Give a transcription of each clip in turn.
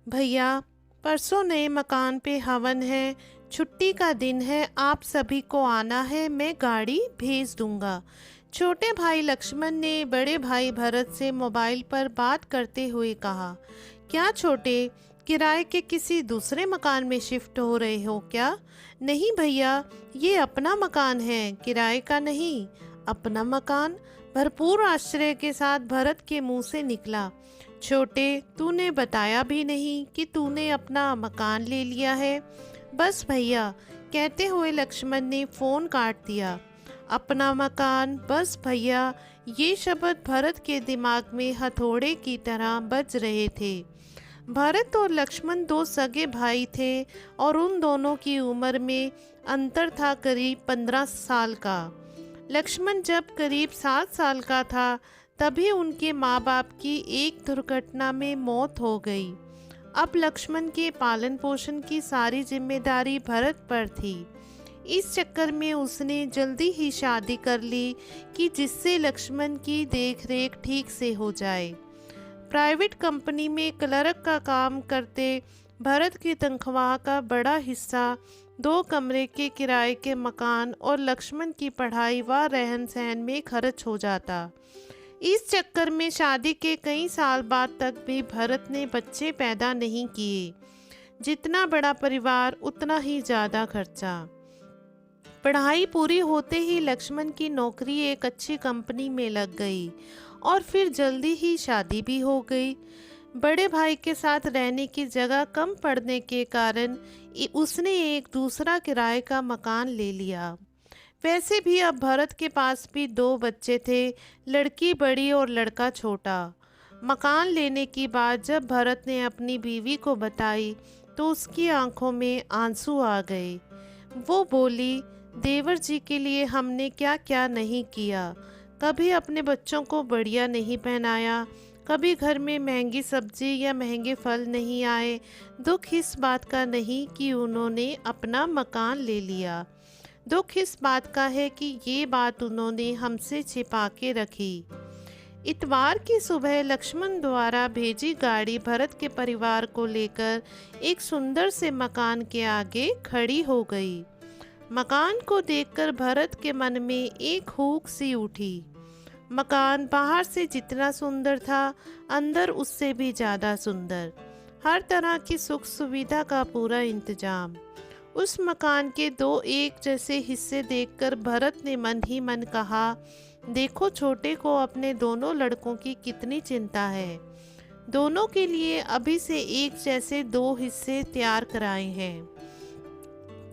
भैया, परसों नए मकान पे हवन है। छुट्टी का दिन है, आप सभी को आना है। मैं गाड़ी भेज दूंगा। छोटे भाई लक्ष्मण ने बड़े भाई भरत से मोबाइल पर बात करते हुए कहा। क्या छोटे, किराए के किसी दूसरे मकान में शिफ्ट हो रहे हो क्या? नहीं भैया, ये अपना मकान है, किराए का नहीं। अपना मकान? भरपूर आश्चर्य के साथ भरत के मुंह से निकला। छोटे, तूने बताया भी नहीं कि तूने अपना मकान ले लिया है। बस भैया, कहते हुए लक्ष्मण ने फोन काट दिया। अपना मकान, बस भैया, ये शब्द भरत के दिमाग में हथौड़े की तरह बज रहे थे। भरत और लक्ष्मण दो सगे भाई थे और उन दोनों की उम्र में अंतर था करीब 15 साल का। लक्ष्मण जब करीब 7 साल का था तभी उनके माँ बाप की एक दुर्घटना में मौत हो गई। अब लक्ष्मण के पालन पोषण की सारी जिम्मेदारी भरत पर थी। इस चक्कर में उसने जल्दी ही शादी कर ली कि जिससे लक्ष्मण की देखरेख ठीक से हो जाए। प्राइवेट कंपनी में क्लर्क का काम करते भरत की तनख्वाह का बड़ा हिस्सा 2 कमरे के किराए के मकान और लक्ष्मण की पढ़ाई व रहन सहन में खर्च हो जाता। इस चक्कर में शादी के कई साल बाद तक भी भरत ने बच्चे पैदा नहीं किए। जितना बड़ा परिवार उतना ही ज़्यादा खर्चा। पढ़ाई पूरी होते ही लक्ष्मण की नौकरी एक अच्छी कंपनी में लग गई और फिर जल्दी ही शादी भी हो गई। बड़े भाई के साथ रहने की जगह कम पड़ने के कारण उसने एक दूसरा किराए का मकान ले लिया। वैसे भी अब भरत के पास भी 2 बच्चे थे, लड़की बड़ी और लड़का छोटा। मकान लेने की बात जब भरत ने अपनी बीवी को बताई तो उसकी आंखों में आंसू आ गए। वो बोली, देवर जी के लिए हमने क्या क्या नहीं किया। कभी अपने बच्चों को बढ़िया नहीं पहनाया, कभी घर में महंगी सब्जी या महंगे फल नहीं आए। दुख इस बात का नहीं कि उन्होंने अपना मकान ले लिया, दुख इस बात का है कि ये बात उन्होंने हमसे छिपा के रखी। इतवार की सुबह लक्ष्मण द्वारा भेजी गाड़ी भरत के परिवार को लेकर एक सुंदर से मकान के आगे खड़ी हो गई। मकान को देखकर भरत के मन में एक हुक सी उठी। मकान बाहर से जितना सुंदर था, अंदर उससे भी ज़्यादा सुंदर। हर तरह की सुख सुविधा का पूरा इंतजाम। उस मकान के 2 एक जैसे हिस्से देखकर भरत ने मन ही मन कहा, देखो छोटे को अपने दोनों लड़कों की कितनी चिंता है। दोनों के लिए अभी से एक जैसे 2 हिस्से तैयार कराए हैं।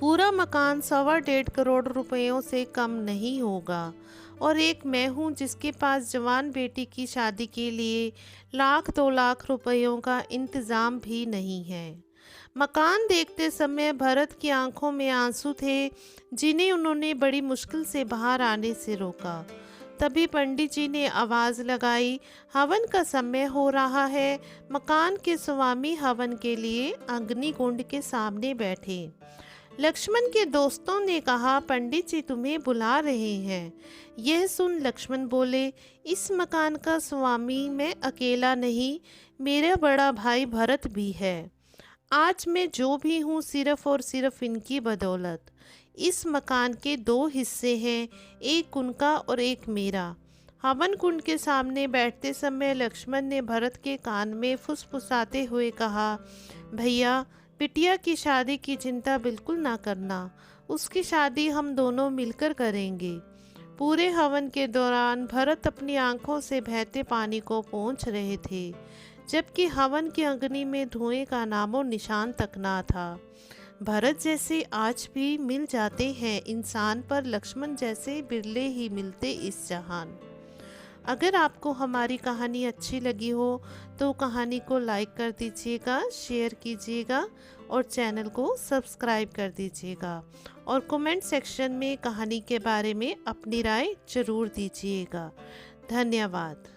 पूरा मकान 1.25 करोड़ रुपयों से कम नहीं होगा। और एक मैं हूँ जिसके पास जवान बेटी की शादी के लिए 1-2 लाख रुपयों का इंतज़ाम भी नहीं है। मकान देखते समय भरत की आंखों में आंसू थे, जिन्हें उन्होंने बड़ी मुश्किल से बाहर आने से रोका। तभी पंडित जी ने आवाज़ लगाई, हवन का समय हो रहा है। मकान के स्वामी हवन के लिए अग्नि कुंड के सामने बैठे। लक्ष्मण के दोस्तों ने कहा, पंडित जी तुम्हें बुला रहे हैं। यह सुन लक्ष्मण बोले, इस मकान का स्वामी मैं अकेला नहीं, मेरा बड़ा भाई भरत भी है। आज मैं जो भी हूँ सिर्फ और सिर्फ इनकी बदौलत। इस मकान के 2 हिस्से हैं, एक उनका और एक मेरा। हवन कुंड के सामने बैठते समय लक्ष्मण ने भरत के कान में फुसफुसाते हुए कहा, भैया, बिटिया की शादी की चिंता बिल्कुल ना करना। उसकी शादी हम दोनों मिलकर करेंगे। पूरे हवन के दौरान भरत अपनी आंखों से बहते पानी को पोंछ रहे थे, जबकि हवन की अग्नि में धुएं का नामो निशान तक ना था। भरत जैसे आज भी मिल जाते हैं इंसान, पर लक्ष्मण जैसे बिरले ही मिलते इस जहान। अगर आपको हमारी कहानी अच्छी लगी हो तो कहानी को लाइक कर दीजिएगा, शेयर कीजिएगा और चैनल को सब्सक्राइब कर दीजिएगा। और कमेंट सेक्शन में कहानी के बारे में अपनी राय ज़रूर दीजिएगा। धन्यवाद।